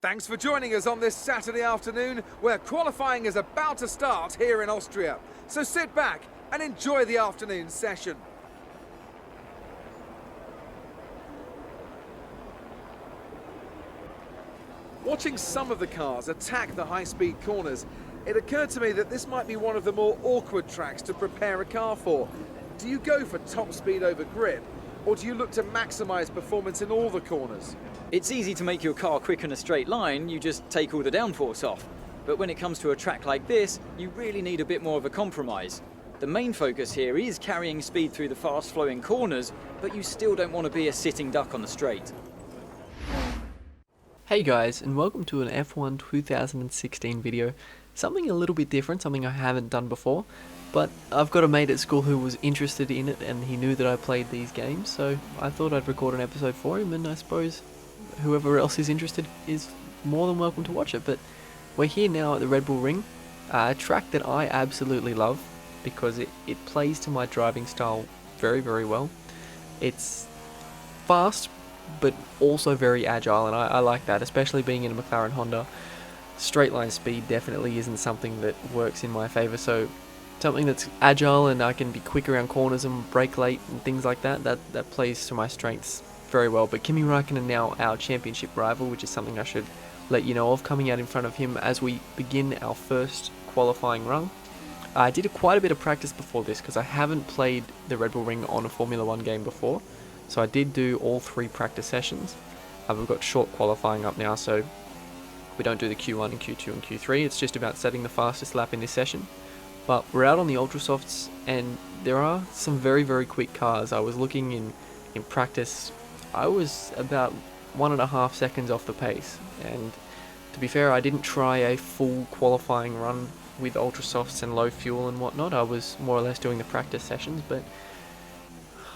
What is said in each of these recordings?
Thanks for joining us on this Saturday afternoon where qualifying is about to start here in Austria. So sit back and enjoy the afternoon session. Watching some of the cars attack the high-speed corners, it occurred to me that this might be one of the more awkward tracks to prepare a car for. Do you go for top speed over grip, or do you look to maximise performance in all the corners? It's easy to make your car quick in a straight line, you just take all the downforce off. But when it comes to a track like this, you really need a bit more of a compromise. The main focus here is carrying speed through the fast-flowing corners, but you still don't want to be a sitting duck on the straight. Hey guys, and welcome to an F1 2016 video. Something a little bit different, something I haven't done before, but I've got a mate at school who was interested in it and he knew that I played these games, so I thought I'd record an episode for him, and I suppose whoever else is interested is more than welcome to watch it. But we're here now at the Red Bull Ring, a track that I absolutely love because it plays to my driving style very, very well. It's fast, but also very agile, and I like that, especially being in a McLaren Honda. Straight line speed definitely isn't something that works in my favour, so something that's agile and I can be quick around corners and brake late and things like that plays to my strengths very well. But Kimi Raikkonen, now our championship rival, which is something I should let you know of, coming out in front of him as we begin our first qualifying run. I did quite a bit of practice before this because I haven't played the Red Bull Ring on a Formula 1 game before. So I did do all 3 practice sessions. We've got short qualifying up now, so we don't do the Q1 and Q2 and Q3. It's just about setting the fastest lap in this session. But we're out on the Ultra Softs, and there are some very, very quick cars. I was looking in practice. I was about 1.5 seconds off the pace. And to be fair, I didn't try a full qualifying run with Ultra Softs and low fuel and whatnot. I was more or less doing the practice sessions, but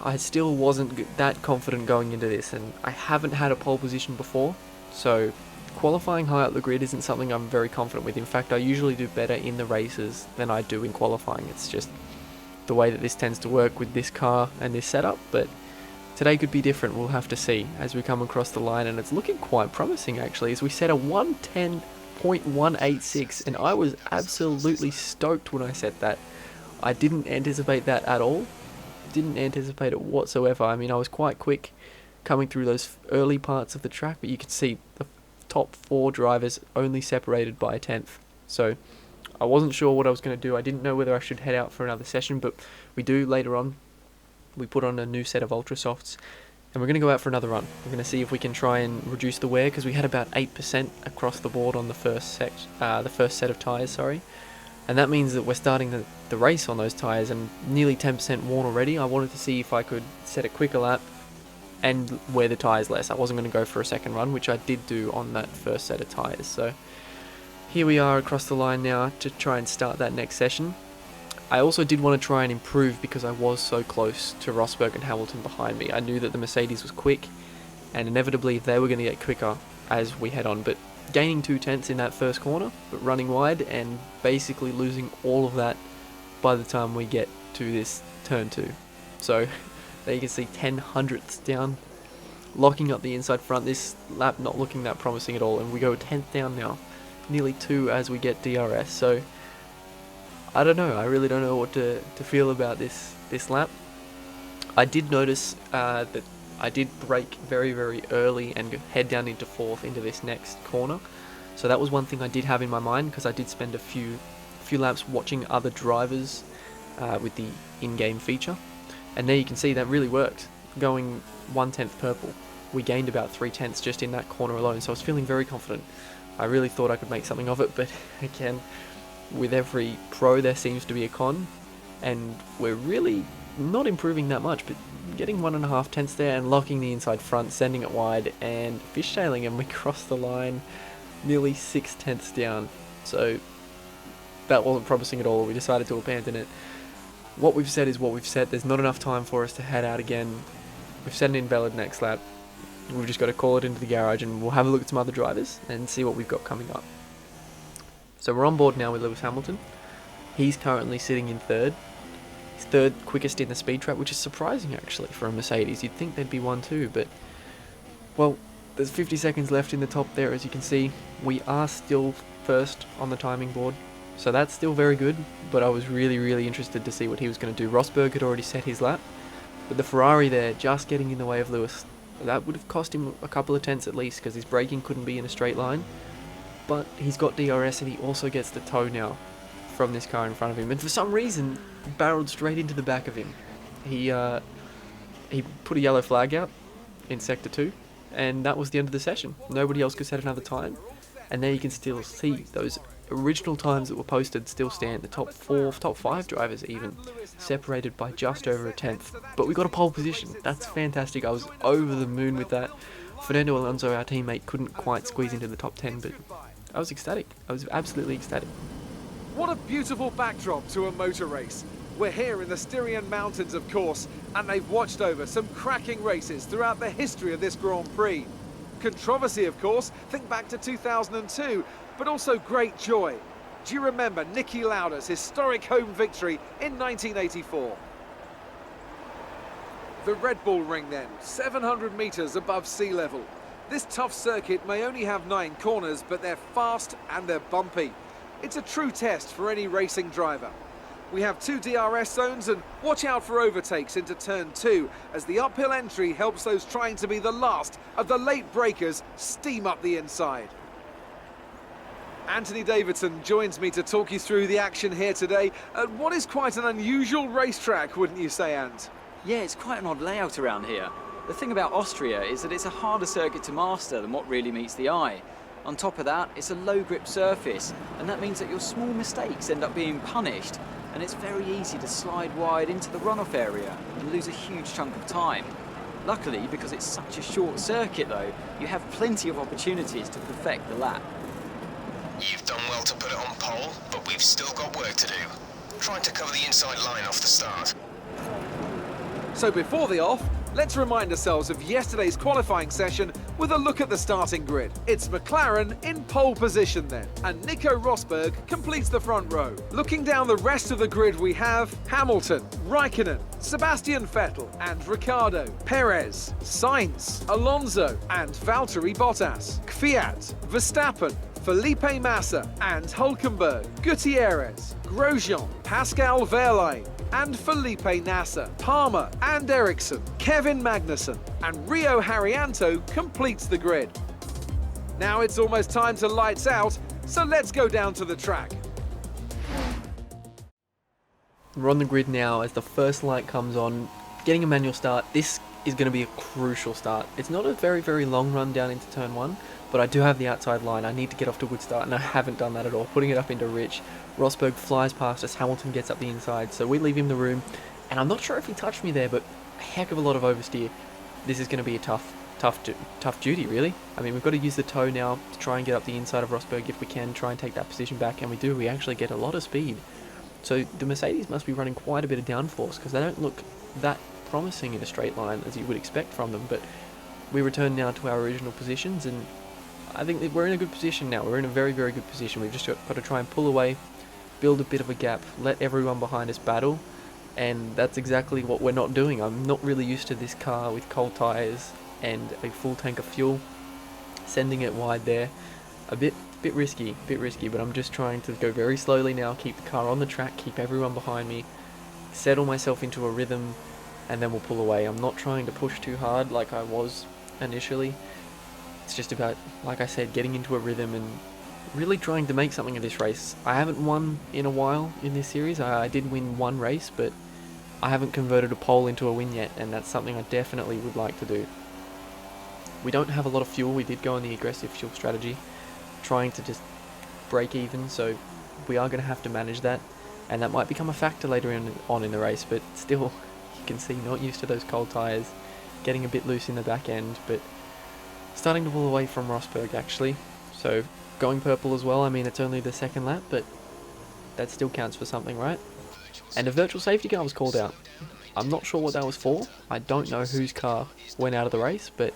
I still wasn't that confident going into this, and I haven't had a pole position before, so qualifying high up the grid isn't something I'm very confident with. In fact, I usually do better in the races than I do in qualifying. It's just the way that this tends to work with this car and this setup, but today could be different. We'll have to see as we come across the line, and it's looking quite promising actually, as we set a 110.186, and I was absolutely stoked when I set that. I didn't anticipate that at all. Didn't anticipate it whatsoever. I mean, I was quite quick coming through those early parts of the track, but you could see the top 4 drivers only separated by a tenth. So I wasn't sure what I was going to do. I didn't know whether I should head out for another session, but we do later on. We put on a new set of Ultra Softs, and we're going to go out for another run. We're going to see if we can try and reduce the wear, because we had about 8% across the board on the first set of tyres, sorry. And that means that we're starting the race on those tyres and nearly 10% worn already. I wanted to see if I could set a quicker lap and wear the tyres less. I wasn't going to go for a second run, which I did do on that first set of tyres. So here we are across the line now to try and start that next session. I also did want to try and improve because I was so close to Rosberg and Hamilton behind me. I knew that the Mercedes was quick, and inevitably they were going to get quicker as we head on. But gaining 2 tenths in that first corner, but running wide and basically losing all of that by the time we get to this turn 2. So there you can see 10 hundredths down, locking up the inside front. This lap not looking that promising at all, and we go a tenth down now, nearly 2 as we get DRS. So I don't know, I really don't know what to feel about this lap. I did notice that I did brake very, very early and head down into 4th into this next corner. So that was one thing I did have in my mind, because I did spend a few laps watching other drivers with the in-game feature. And there you can see that really worked. Going 1/10 purple, we gained about 3 tenths just in that corner alone. So I was feeling very confident. I really thought I could make something of it, but again, with every pro there seems to be a con, and we're really not improving that much, but getting 1.5 tenths there and locking the inside front, sending it wide and fishtailing, and we cross the line nearly 6 tenths down. So that wasn't promising at all. We decided to abandon it. What we've said is what we've said. There's not enough time for us to head out again. We've set an invalid next lap. We've just got to call it into the garage, and we'll have a look at some other drivers and see what we've got coming up. So we're on board now with Lewis Hamilton. He's currently sitting in 3rd. He's 3rd quickest in the speed trap, which is surprising actually for a Mercedes. You'd think they'd be 1-2, but well, There's 50 seconds left in the top there, as you can see. We are still first on the timing board, so that's still very good, but I was really interested to see what he was going to do. Rosberg had already set his lap, but the Ferrari there just getting in the way of Lewis. That would have cost him a couple of tenths at least, because his braking couldn't be in a straight line, but he's got DRS and he also gets the tow now from this car in front of him, and for some reason barreled straight into the back of him. He put a yellow flag out in Sector 2, and that was the end of the session. Nobody else could set another time, and there you can still see those original times that were posted still stand. The top 5 drivers even, separated by just over a tenth. But we got a pole position. That's fantastic. I was over the moon with that. Fernando Alonso, our teammate, couldn't quite squeeze into the top 10, but I was ecstatic. I was absolutely ecstatic. What a beautiful backdrop to a motor race. We're here in the Styrian Mountains, of course, and they've watched over some cracking races throughout the history of this Grand Prix. Controversy, of course, think back to 2002, but also great joy. Do you remember Niki Lauda's historic home victory in 1984? The Red Bull Ring then, 700 metres above sea level. This tough circuit may only have 9 corners, but they're fast and they're bumpy. It's a true test for any racing driver. We have 2 DRS zones, and watch out for overtakes into turn 2 as the uphill entry helps those trying to be the last of the late breakers steam up the inside. Anthony Davidson joins me to talk you through the action here today at what is quite an unusual racetrack, wouldn't you say, Ant? Yeah, it's quite an odd layout around here. The thing about Austria is that it's a harder circuit to master than what really meets the eye. On top of that, it's a low grip surface, and that means that your small mistakes end up being punished, and it's very easy to slide wide into the runoff area and lose a huge chunk of time. Luckily, because it's such a short circuit though, you have plenty of opportunities to perfect the lap. You've done well to put it on pole, but we've still got work to do. Trying to cover the inside line off the start. So before the off, let's remind ourselves of yesterday's qualifying session with a look at the starting grid. It's McLaren in pole position then, and Nico Rosberg completes the front row. Looking down the rest of the grid, we have Hamilton, Raikkonen, Sebastian Vettel and Ricciardo, Perez, Sainz, Alonso and Valtteri Bottas, Kvyat, Verstappen, Felipe Massa and Hülkenberg, Gutierrez, Grosjean, Pascal Wehrlein and Felipe Nasser, Palmer and Ericsson, Kevin Magnussen and Rio Haryanto completes the grid. Now it's almost time to lights out, so let's go down to the track. We're on the grid now as the first light comes on, getting a manual start. This is going to be a crucial start. It's not a very long run down into turn 1, but I do have the outside line. I need to get off to a good start, and I haven't done that at all. Putting it up into Rich. Rosberg flies past us, Hamilton gets up the inside, so we leave him the room, and I'm not sure if he touched me there, but a heck of a lot of oversteer. This is going to be a tough duty, really. I mean, we've got to use the toe now to try and get up the inside of Rosberg if we can, try and take that position back, and we do. We actually get a lot of speed. So the Mercedes must be running quite a bit of downforce, because they don't look that promising in a straight line as you would expect from them, but we return now to our original positions, and I think that we're in a good position now. We're in a very good position. We've just got to try and pull away, build a bit of a gap, let everyone behind us battle, and that's exactly what we're not doing. I'm not really used to this car with cold tyres and a full tank of fuel. Sending it wide there, a bit risky, but I'm just trying to go very slowly now, keep the car on the track, keep everyone behind me, settle myself into a rhythm, and then we'll pull away. I'm not trying to push too hard like I was initially. It's just about, like I said, getting into a rhythm and really trying to make something of this race. I haven't won in a while in this series. I did win one race, but I haven't converted a pole into a win yet, and that's something I definitely would like to do. We don't have a lot of fuel. We did go on the aggressive fuel strategy, trying to just break even, so we are going to have to manage that, and that might become a factor later on in the race, but still, you can see, not used to those cold tyres, getting a bit loose in the back end, but starting to pull away from Rosberg actually, so going purple as well. I mean, it's only the second lap, but that still counts for something, right? And a virtual safety car was called out. I'm not sure what that was for. I don't know whose car went out of the race, but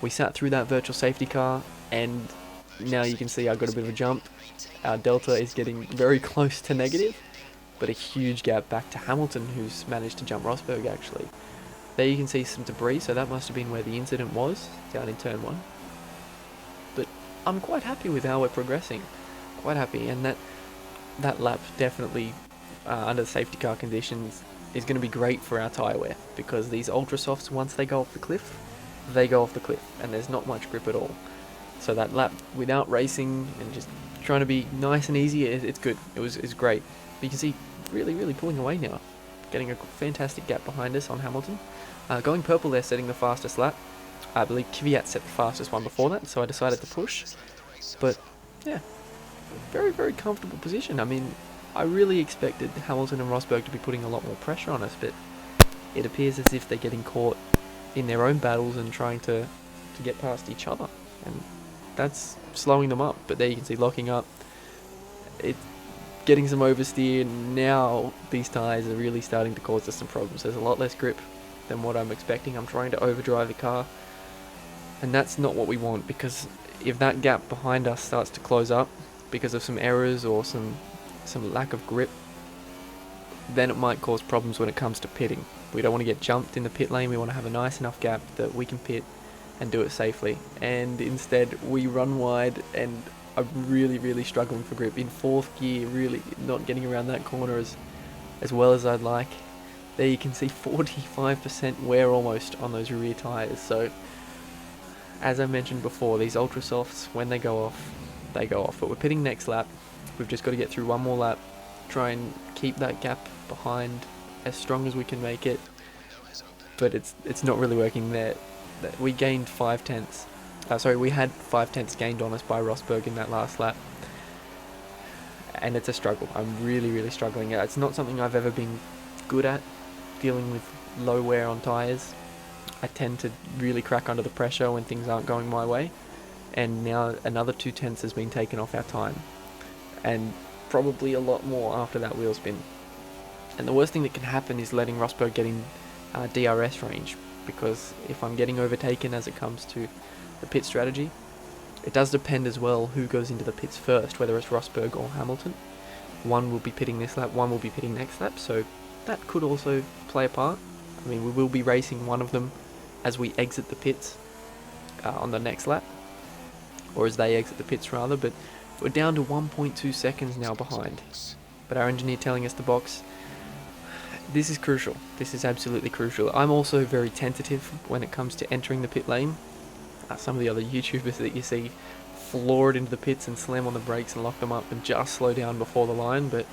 we sat through that virtual safety car, and now you can see I got a bit of a jump. Our delta is getting very close to negative, but a huge gap back to Hamilton, who's managed to jump Rosberg actually. There you can see some debris, so that must have been where the incident was, down in turn 1. I'm quite happy with how we're progressing. Quite happy, and that lap definitely, under safety car conditions, is going to be great for our tyre wear, because these ultra softs, once they go off the cliff, they go off the cliff, and there's not much grip at all. So that lap without racing and just trying to be nice and easy, it's good. It's great. But you can see really pulling away now, getting a fantastic gap behind us on Hamilton. Going purple there, setting the fastest lap. I believe Kvyat set the fastest one before that, so I decided to push. But yeah, very comfortable position. I mean, I really expected Hamilton and Rosberg to be putting a lot more pressure on us, but it appears as if they're getting caught in their own battles and trying to get past each other, and that's slowing them up. But there you can see locking up, it's getting some oversteer. Now these tyres are really starting to cause us some problems. There's a lot less grip than what I'm expecting. I'm trying to overdrive the car, and that's not what we want, because if that gap behind us starts to close up because of some errors or some lack of grip, then it might cause problems when it comes to pitting. We don't want to get jumped in the pit lane. We want to have a nice enough gap that we can pit and do it safely, and instead we run wide, and I'm really struggling for grip in fourth gear, really not getting around that corner as well as I'd like. There you can see 45% wear almost on those rear tyres. So as I mentioned before, these ultra softs, when they go off, they go off. But we're pitting next lap. We've just got to get through one more lap, try and keep that gap behind as strong as we can make it, but it's not really working there. We gained 5 tenths. We had 5 tenths gained on us by Rosberg in that last lap, and it's a struggle. I'm really struggling. It's not something I've ever been good at, dealing with low wear on tyres. I tend to really crack under the pressure when things aren't going my way, and now another 2 tenths has been taken off our time, and probably a lot more after that wheel spin. And the worst thing that can happen is letting Rosberg get in DRS range, because if I'm getting overtaken as it comes to the pit strategy, it does depend as well who goes into the pits first, whether it's Rosberg or Hamilton. One will be pitting this lap, one will be pitting next lap, so that could also play a part. I mean, we will be racing one of them as we exit the pits on the next lap, or as they exit the pits rather, but we're down to 1.2 seconds now behind. But our engineer telling us to box. This is crucial. This is absolutely crucial. I'm also very tentative when it comes to entering the pit lane. Some of the other YouTubers that you see floor it into the pits and slam on the brakes and lock them up and just slow down before the line, but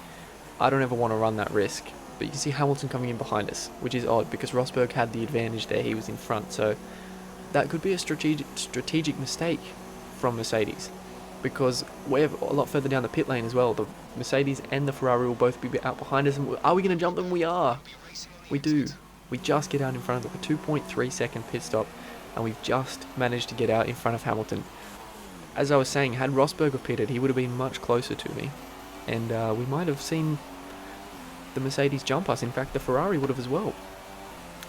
I don't ever want to run that risk. But you can see Hamilton coming in behind us, which is odd because Rosberg had the advantage there. He was in front, so that could be a strategic mistake from Mercedes, because we're a lot further down the pit lane as well. The Mercedes and the Ferrari will both be out behind us. And are we going to jump them? We are. We do. We just get out in front of them. A 2.3 second pit stop, and we've just managed to get out in front of Hamilton. As I was saying, had Rosberg have pitted, he would have been much closer to me, and we might have seen the Mercedes jump us. In fact, the Ferrari would have as well.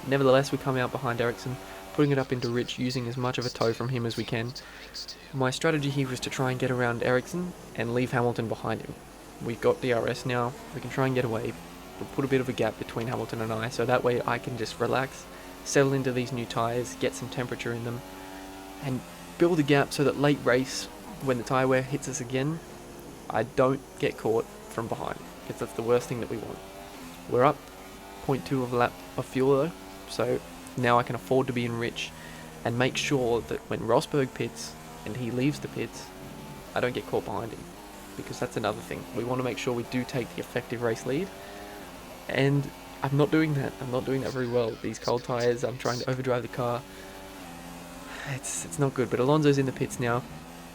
Nevertheless, we come out behind Ericsson, putting it up into Rich, using as much of a tow from him as we can. My strategy here was to try and get around Ericsson and leave Hamilton behind him. We've got DRS now, we can try and get away. We'll put a bit of a gap between Hamilton and I, so that way I can just relax, settle into these new tyres, get some temperature in them, and build a gap so that late race, when the tyre wear hits us again, I don't get caught from behind, because that's the worst thing that we want. We're up 0.2 of a lap of fuel though, so now I can afford to be in Rich and make sure that when Rosberg pits and he leaves the pits, I don't get caught behind him, because that's another thing. We want to make sure we do take the effective race lead, and I'm not doing that. I'm not doing that very well. These cold tyres, I'm trying to overdrive the car. It's not good, but Alonso's in the pits now,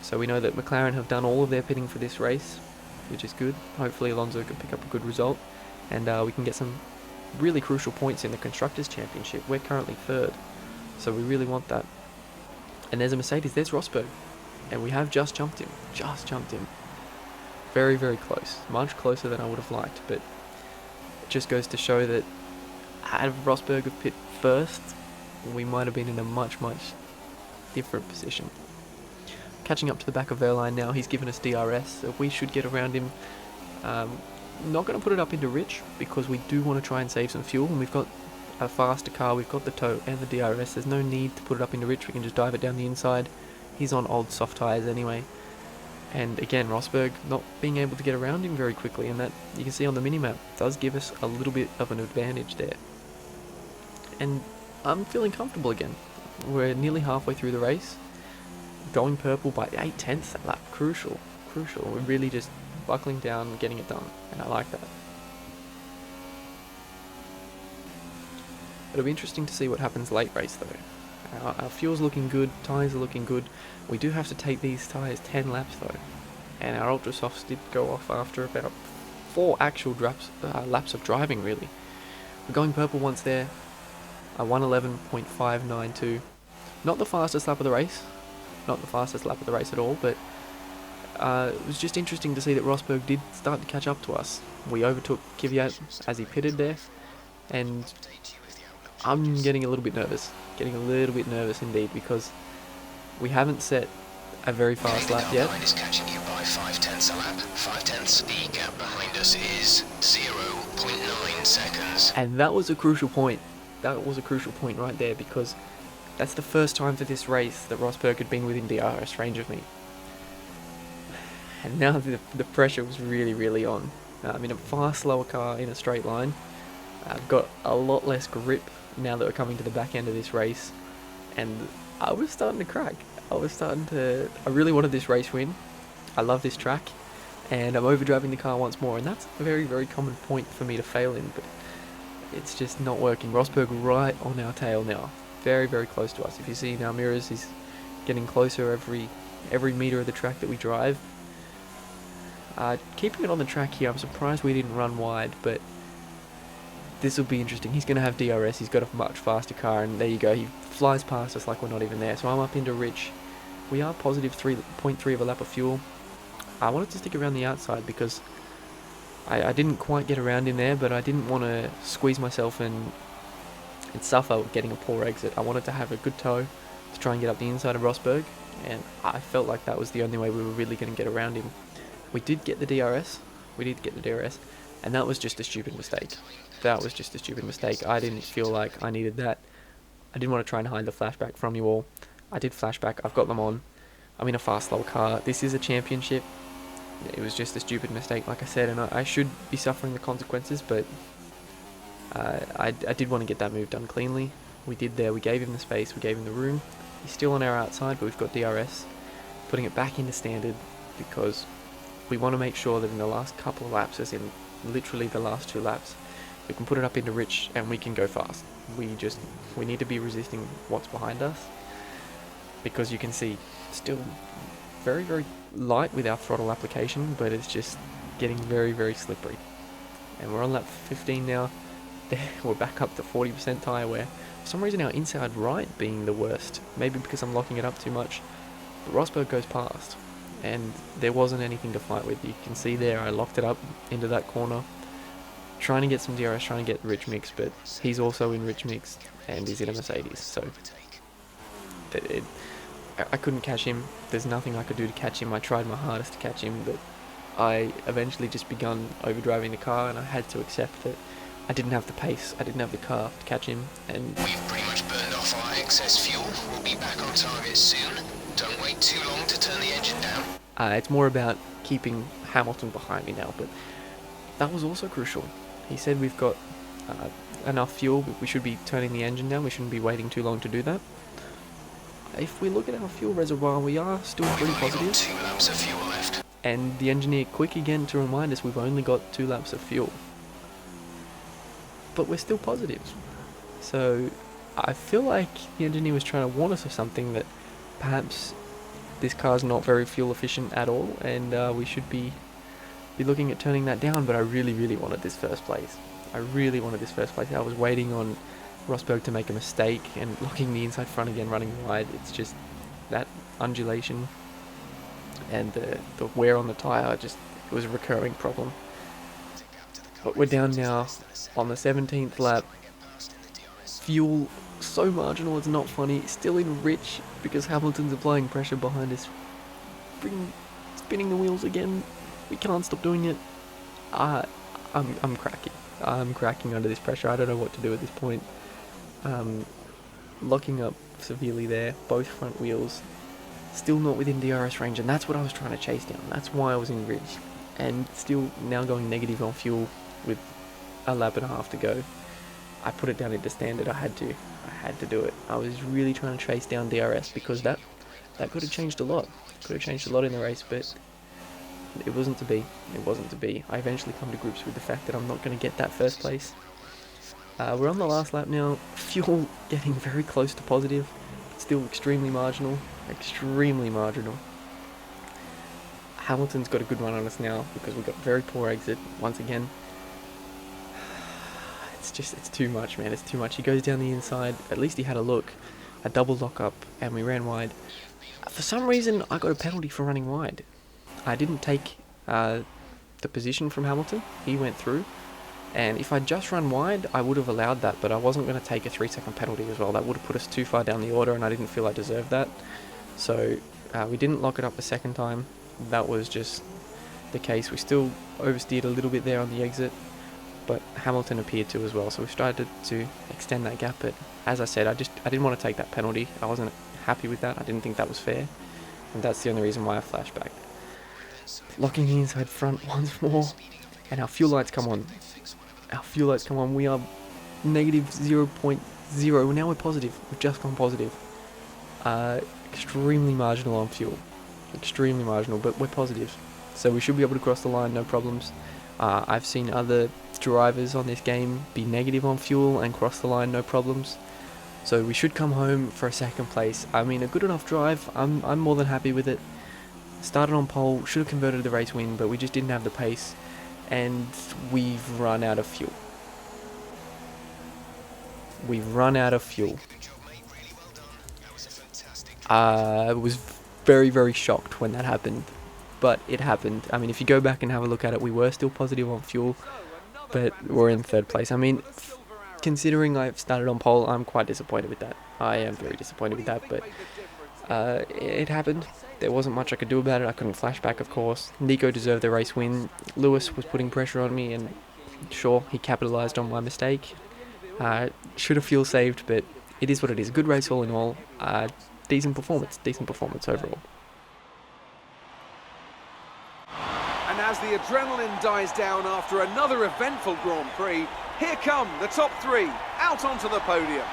so we know that McLaren have done all of their pitting for this race, which is good. Hopefully Alonso can pick up a good result, and we can get some really crucial points in the Constructors' Championship. We're currently third, so we really want that. And there's a Mercedes, there's Rosberg, and we have just jumped him. Very close, much closer than I would have liked, but it just goes to show that had Rosberg have pit first, we might have been in a much different position. Catching up to the back of Wehrlein now, he's given us DRS, so we should get around him. Not going to put it up into Rich, because we do want to try and save some fuel, and we've got a faster car, we've got the tow and the DRS. There's no need to put it up into Rich, we can just dive it down the inside. He's on old soft tyres anyway, And again, Rosberg not being able to get around him very quickly, and that you can see on the minimap does give us a little bit of an advantage there. And I'm feeling comfortable again. We're nearly halfway through the race. Going purple by 8/10 that lap. Crucial. We're really just buckling down and getting it done, and I like that. It'll be interesting to see what happens late race though. Our fuel's looking good, tyres are looking good. We do have to take these tyres 10 laps though, and our Ultra Softs did go off after about 4 actual laps of driving really. We're going purple once there, a 1:11.592. Not the fastest lap of the race, not the fastest lap of the race at all, but it was just interesting to see that Rosberg did start to catch up to us. We overtook Kvyat as he pitted there, and I'm getting a little bit nervous. Indeed, because we haven't set a very fast lap yet. Is catching you by 5/10 a lap. 5/10. The gap behind us is 0.9 seconds. And that was a crucial point. That was a crucial point right there, because that's the first time for this race that Rosberg had been within DRS range of me. And now the pressure was really on. I'm in a far slower car in a straight line. I've got a lot less grip now that we're coming to the back end of this race, and I was starting to crack. I really wanted this race win. I love this track, and I'm overdriving the car once more, and that's a very common point for me to fail in, but it's just not working. Rosberg right on our tail now, very close to us. If you see in our mirrors, he's getting closer every meter of the track that we drive. Keeping it on the track here, I'm surprised we didn't run wide, but this will be interesting. He's going to have DRS, he's got a much faster car, and there you go, he flies past us like we're not even there. So I'm up into Rich. We are positive 3.3 of a lap of fuel. I wanted to stick around the outside because I didn't quite get around in there, but I didn't want to squeeze myself and suffer getting a poor exit. I wanted to have a good tow to try and get up the inside of Rosberg, and I felt like that was the only way we were really going to get around him. We did get the DRS, and that was just a stupid mistake. I didn't feel like I needed that. I didn't want to try and hide the flashback from you all. I did flashback, I've got them on. I'm in a fast, slow car. This is a championship. It was just a stupid mistake, like I said, and I should be suffering the consequences, but I did want to get that move done cleanly. We did there, we gave him the space, we gave him the room. He's still on our outside, but we've got DRS. Putting it back into standard, because we want to make sure that in the last couple of laps, as in literally the last 2 laps, we can put it up into Rich and we can go fast. We need to be resisting what's behind us, because you can see still very light with our throttle application, but it's just getting very slippery. And we're on lap 15 now. We're back up to 40% tyre wear. For some reason our inside right being the worst, maybe because I'm locking it up too much, but Rosberg goes past and there wasn't anything to fight with. You can see there I locked it up into that corner, trying to get some DRS, trying to get Rich Mix, but he's also in Rich Mix and he's in a Mercedes, so I couldn't catch him. There's nothing I could do to catch him. I tried my hardest to catch him, but I eventually just begun overdriving the car, and I had to accept that I didn't have the pace, I didn't have the car to catch him. And we've pretty much burned off our excess fuel. We'll be back on target soon. Don't wait too long to turn the engine down. It's more about keeping Hamilton behind me now, but that was also crucial. He said we've got enough fuel, but we should be turning the engine down. We shouldn't be waiting too long to do that. If we look at our fuel reservoir, we are still pretty positive. 2 laps of fuel left. And the engineer quick again to remind us we've only got 2 laps of fuel. But we're still positive. So I feel like the engineer was trying to warn us of something, that perhaps this car's not very fuel efficient at all, and we should be looking at turning that down. But I really wanted this first place. I was waiting on Rosberg to make a mistake and locking the inside front again, running wide. It's just that undulation and the wear on the tyre, it was a recurring problem. But we're down now on the 17th lap. Fuel so marginal, it's not funny. Still in Rich because Hamilton's applying pressure behind us. Spinning the wheels again. We can't stop doing it. I'm cracking. I'm cracking under this pressure. I don't know what to do at this point. Locking up severely there. Both front wheels still not within DRS range, and that's what I was trying to chase down. That's why I was in ridge, and still now going negative on fuel with a lap and a half to go. I put it down into standard. I had to do it. I was really trying to chase down DRS because that could have changed a lot. Could have changed a lot in the race, but it wasn't to be. It wasn't to be. I eventually come to grips with the fact that I'm not going to get that first place. We're on the last lap now. Fuel getting very close to positive. Still extremely marginal. Extremely marginal. Hamilton's got a good run on us now because we've got very poor exit once again. It's too much, man. It's too much. He goes down the inside. At least he had a look. A double lock up, and we ran wide. For some reason, I got a penalty for running wide. I didn't take the position from Hamilton. He went through. And if I'd just run wide, I would have allowed that, but I wasn't going to take a 3-second penalty as well. That would have put us too far down the order, and I didn't feel I deserved that. So we didn't lock it up the second time. That was just the case. We still oversteered a little bit there on the exit, but Hamilton appeared to as well. So we started to extend that gap, but as I said, I didn't want to take that penalty. I wasn't happy with that. I didn't think that was fair, and that's the only reason why I flashed back. Locking the inside front once more, and our fuel lights come on. Our fuel lights come on. We are negative 0.0. Now we're positive. We've just gone positive. Extremely marginal on fuel. Extremely marginal, but we're positive. So we should be able to cross the line, no problems. I've seen other drivers on this game be negative on fuel and cross the line, no problems. So we should come home for a second place. I mean, a good enough drive. I'm more than happy with it. Started on pole, should have converted the race win, but we just didn't have the pace. And we've run out of fuel. We've run out of fuel. I was very, very shocked when that happened. But it happened. I mean, if you go back and have a look at it, we were still positive on fuel. But we're in third place. I mean, considering I've started on pole, I'm quite disappointed with that. I am very disappointed with that, but it happened. There wasn't much I could do about it. I couldn't flash back, of course. Nico deserved the race win. Lewis was putting pressure on me, and sure, he capitalised on my mistake. Should have fuel saved, but it is what it is. Good race all in all. Decent performance overall. And as the adrenaline dies down after another eventful Grand Prix, here come the top three out onto the podium.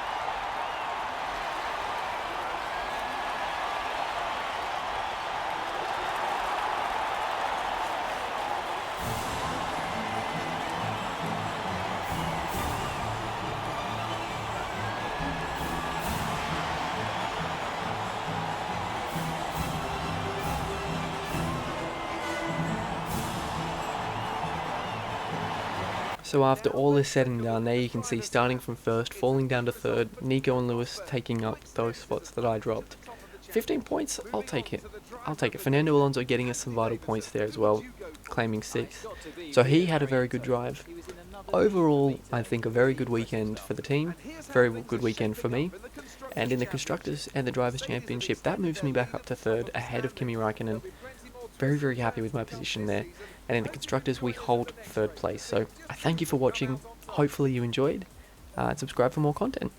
So after all is said and done, there you can see starting from first, falling down to third, Nico and Lewis taking up those spots that I dropped. 15 points, I'll take it. I'll take it. Fernando Alonso getting us some vital points there as well, claiming 6. So he had a very good drive. Overall, I think a very good weekend for the team, very good weekend for me. And in the Constructors and the Drivers' Championship, that moves me back up to third, ahead of Kimi Räikkönen. Very, very happy with my position there. And in the Constructors, we hold third place. So I thank you for watching. Hopefully you enjoyed. And subscribe for more content.